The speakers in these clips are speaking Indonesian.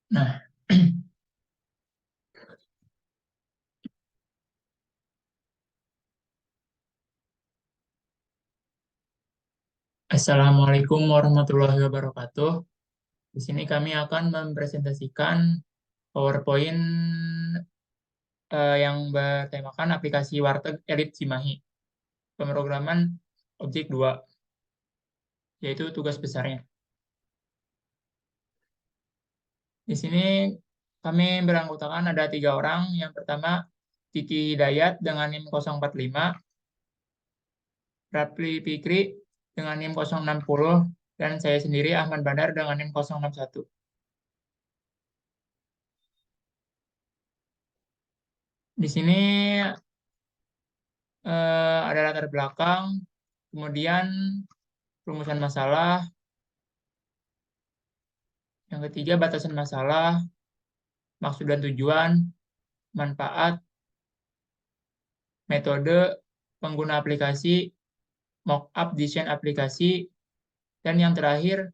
Nah, Assalamualaikum warahmatullahi wabarakatuh. Di sini kami akan mempresentasikan PowerPoint yang bertemakan aplikasi Warteg Elite Cimahi, pemrograman objek 2, yaitu tugas besarnya. Di sini kami beranggotakan ada 3 orang. Yang pertama, Kiki Hidayat dengan NIM 045, Rapli Fikri dengan NIM 060, dan saya sendiri Ahmad Bandar dengan NIM 061. Di sini ada latar belakang, kemudian rumusan masalah, yang ketiga batasan masalah, maksud dan tujuan, manfaat, metode, pengguna aplikasi, mockup desain aplikasi, dan yang terakhir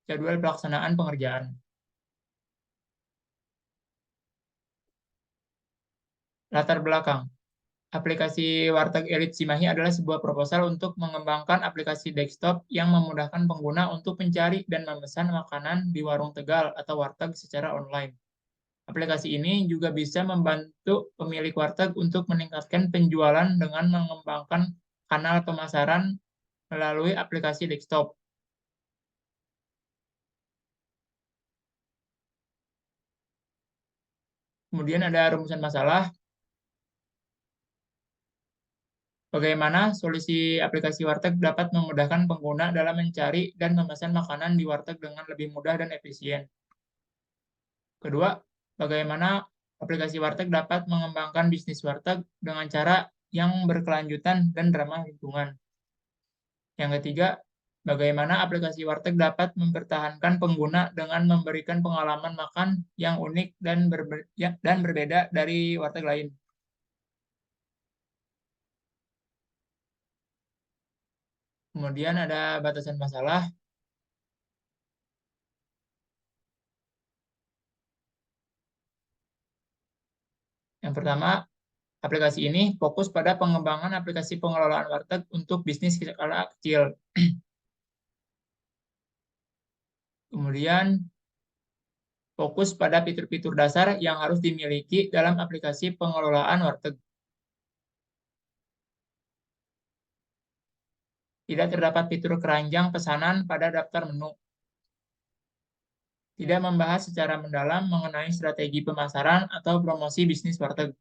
jadwal pelaksanaan pengerjaan. Latar belakang. Aplikasi Warteg Elite Cimahi adalah sebuah proposal untuk mengembangkan aplikasi desktop yang memudahkan pengguna untuk mencari dan memesan makanan di warung Tegal atau warteg secara online. Aplikasi ini juga bisa membantu pemilik warteg untuk meningkatkan penjualan dengan mengembangkan kanal pemasaran melalui aplikasi desktop. Kemudian ada rumusan masalah. Bagaimana solusi aplikasi warteg dapat memudahkan pengguna dalam mencari dan memesan makanan di warteg dengan lebih mudah dan efisien. Kedua, bagaimana aplikasi warteg dapat mengembangkan bisnis warteg dengan cara yang berkelanjutan dan ramah lingkungan. Yang ketiga, bagaimana aplikasi warteg dapat mempertahankan pengguna dengan memberikan pengalaman makan yang unik dan berbeda dari warteg lain. Kemudian ada batasan masalah. Yang pertama, aplikasi ini fokus pada pengembangan aplikasi pengelolaan warteg untuk bisnis skala kecil. Kemudian, fokus pada fitur-fitur dasar yang harus dimiliki dalam aplikasi pengelolaan warteg. Tidak terdapat fitur keranjang pesanan pada daftar menu. Tidak membahas secara mendalam mengenai strategi pemasaran atau promosi bisnis warteg.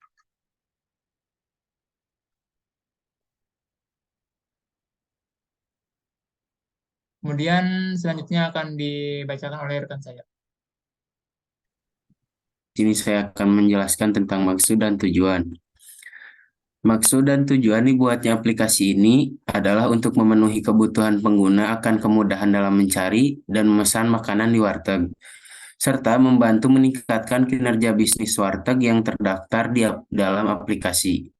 Kemudian selanjutnya akan dibacakan oleh rekan saya. Sini saya akan menjelaskan tentang maksud dan tujuan. Maksud dan tujuan dibuatnya aplikasi ini adalah untuk memenuhi kebutuhan pengguna akan kemudahan dalam mencari dan memesan makanan di warteg, serta membantu meningkatkan kinerja bisnis warteg yang terdaftar di dalam aplikasi.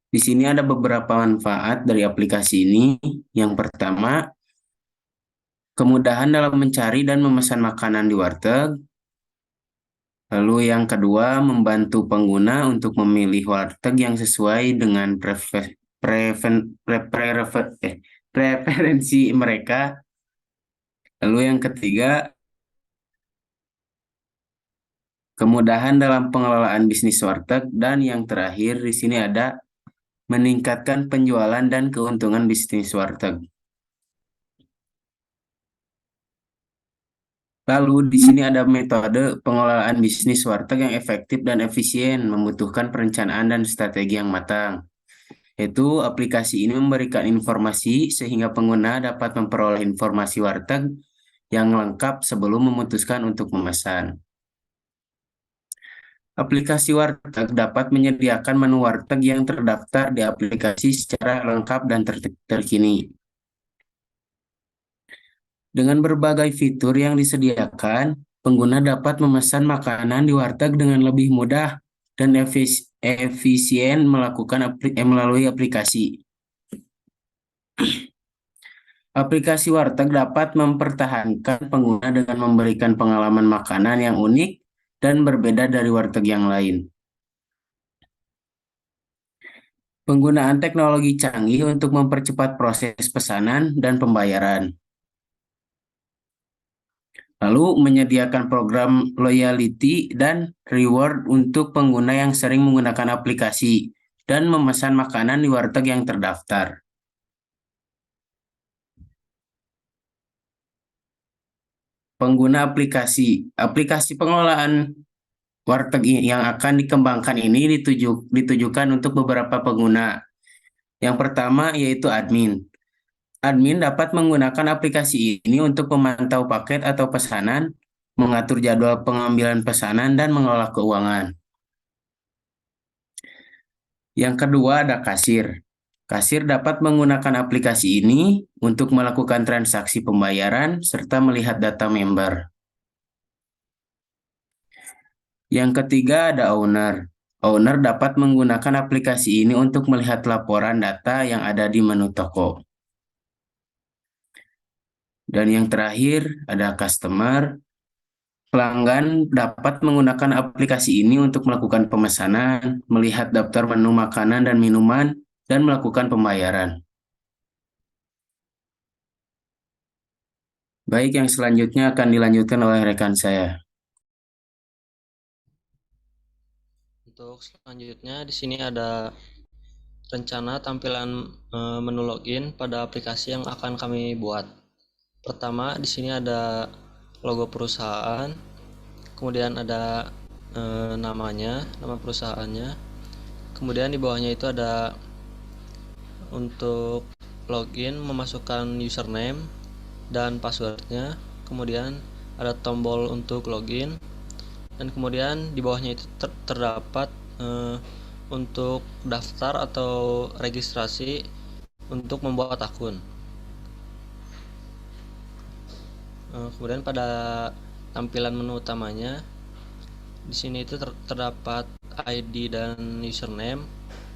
Di sini ada beberapa manfaat dari aplikasi ini. Yang pertama, kemudahan dalam mencari dan memesan makanan di warteg. Lalu yang kedua, membantu pengguna untuk memilih warteg yang sesuai dengan preferensi mereka. Lalu yang ketiga, kemudahan dalam pengelolaan bisnis warteg. Dan yang terakhir di sini ada meningkatkan penjualan dan keuntungan bisnis warteg. Lalu di sini ada metode pengelolaan bisnis warteg yang efektif dan efisien, membutuhkan perencanaan dan strategi yang matang. Yaitu aplikasi ini memberikan informasi sehingga pengguna dapat memperoleh informasi warteg yang lengkap sebelum memutuskan untuk memesan. Aplikasi warteg dapat menyediakan menu warteg yang terdaftar di aplikasi secara lengkap dan terkini. Dengan berbagai fitur yang disediakan, pengguna dapat memesan makanan di warteg dengan lebih mudah dan efisien melalui aplikasi. Aplikasi Warteg dapat mempertahankan pengguna dengan memberikan pengalaman makanan yang unik dan berbeda dari warteg yang lain. Penggunaan teknologi canggih untuk mempercepat proses pesanan dan pembayaran. Lalu menyediakan program loyalty dan reward untuk pengguna yang sering menggunakan aplikasi dan memesan makanan di warteg yang terdaftar. Pengguna aplikasi pengelolaan warteg yang akan dikembangkan ini ditujukan untuk beberapa pengguna. Yang pertama yaitu admin. Admin dapat menggunakan aplikasi ini untuk memantau paket atau pesanan, mengatur jadwal pengambilan pesanan, dan mengelola keuangan. Yang kedua ada kasir. Kasir dapat menggunakan aplikasi ini untuk melakukan transaksi pembayaran serta melihat data member. Yang ketiga ada owner. Owner dapat menggunakan aplikasi ini untuk melihat laporan data yang ada di menu toko. Dan yang terakhir ada customer. Pelanggan dapat menggunakan aplikasi ini untuk melakukan pemesanan, melihat daftar menu makanan dan minuman, dan melakukan pembayaran. Baik, yang selanjutnya akan dilanjutkan oleh rekan saya. Untuk selanjutnya di sini ada rencana tampilan menu login pada aplikasi yang akan kami buat. Pertama, di sini ada logo perusahaan, kemudian ada nama perusahaannya. Kemudian di bawahnya itu ada untuk login, memasukkan username dan passwordnya. Kemudian ada tombol untuk login, dan kemudian di bawahnya itu terdapat untuk daftar atau registrasi untuk membuat akun. Kemudian pada tampilan menu utamanya di sini itu terdapat ID dan username,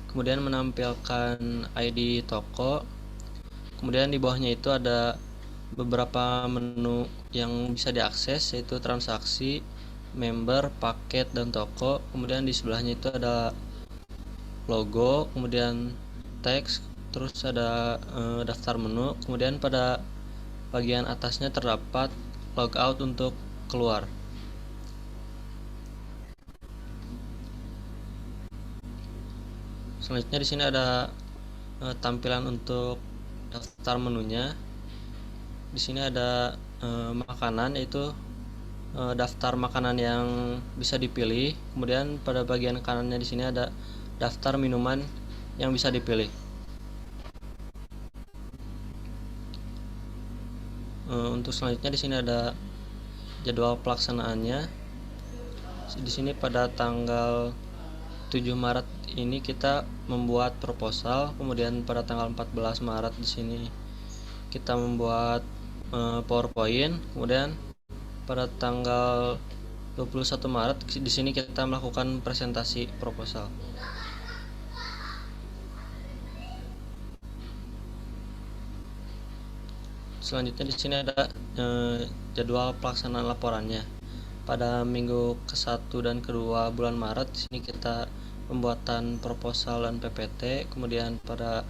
kemudian menampilkan ID toko. Kemudian di bawahnya itu ada beberapa menu yang bisa diakses, yaitu transaksi, member, paket, dan toko. Kemudian di sebelahnya itu ada logo, kemudian teks, terus ada daftar menu. Kemudian pada bagian atasnya terdapat logout untuk keluar. Selanjutnya di sini ada tampilan untuk daftar menunya. Di sini ada makanan, yaitu daftar makanan yang bisa dipilih. Kemudian pada bagian kanannya di sini ada daftar minuman yang bisa dipilih. Untuk selanjutnya di sini ada jadwal pelaksanaannya. Di sini pada tanggal 7 Maret ini kita membuat proposal, kemudian pada tanggal 14 Maret di sini kita membuat PowerPoint, kemudian pada tanggal 21 Maret di sini kita melakukan presentasi proposal. Selanjutnya di sini ada jadwal pelaksanaan laporannya. Pada minggu ke-1 dan ke-2 bulan Maret di sini kita pembuatan proposal dan PPT, kemudian pada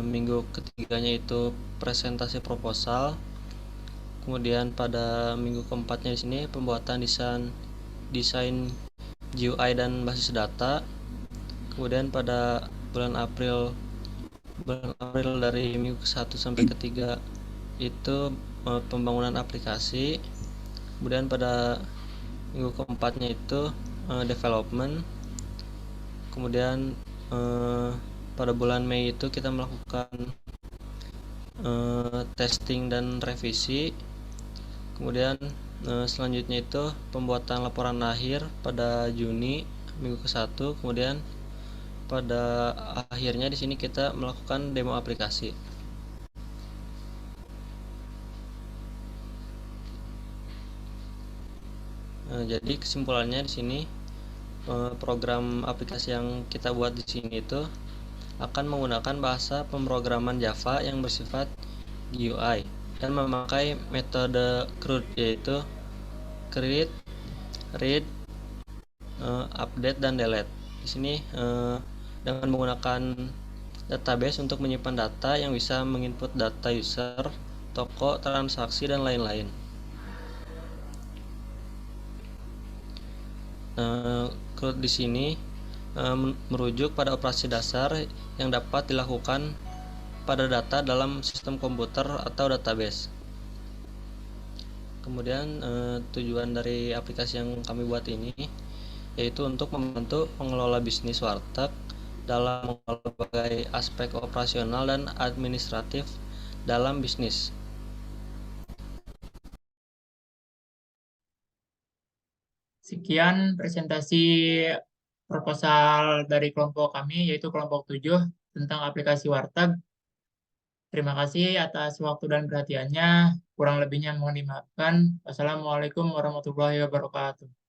minggu ketiganya itu presentasi proposal, kemudian pada minggu keempatnya di sini pembuatan desain GUI dan basis data. Kemudian pada bulan April dari minggu ke-1 sampai ke-3 itu pembangunan aplikasi. Kemudian pada minggu keempatnya itu development. Kemudian pada bulan Mei itu kita melakukan testing dan revisi. Kemudian selanjutnya itu pembuatan laporan akhir pada Juni minggu ke-1. Kemudian pada akhirnya di sini kita melakukan demo aplikasi. Jadi kesimpulannya di sini program aplikasi yang kita buat di sini itu akan menggunakan bahasa pemrograman Java yang bersifat GUI dan memakai metode CRUD, yaitu create, read, update, dan delete. Di sini dengan menggunakan database untuk menyimpan data yang bisa menginput data user, toko, transaksi, dan lain-lain. CRUD di sini merujuk pada operasi dasar yang dapat dilakukan pada data dalam sistem komputer atau database. Kemudian tujuan dari aplikasi yang kami buat ini yaitu untuk membantu pengelola bisnis warteg dalam mengelola berbagai aspek operasional dan administratif dalam bisnis. Sekian presentasi proposal dari kelompok kami, yaitu kelompok 7 tentang aplikasi warteg. Terima kasih atas waktu dan perhatiannya. Kurang lebihnya mohon dimaafkan. Wassalamualaikum warahmatullahi wabarakatuh.